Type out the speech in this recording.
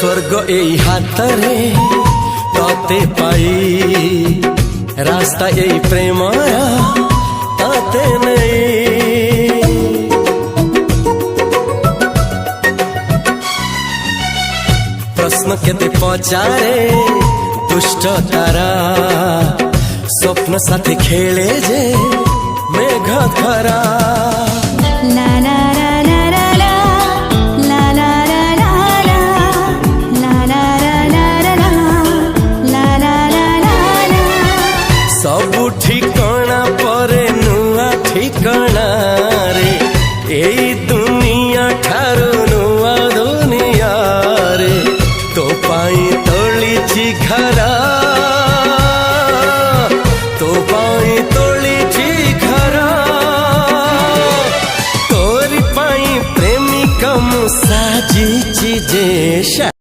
स्वर्ग এই হাতরে তাতে পাই রাস্তা এই প্রেময়া তাতে নেই প্রশ্ন কেতে পচারে দুষ্ট তারা স্বপ্ন সাথে খেলে যে মেঘ ধরা सबु ठिकाना परे नुआ ठिकाना रे एई दुनिया ठारू नुआ दुनिया रे तो पाई तोलिछि घरा तो पाई तोलिछि घरा तोरी पाई प्रेमिका मु साजिछि जे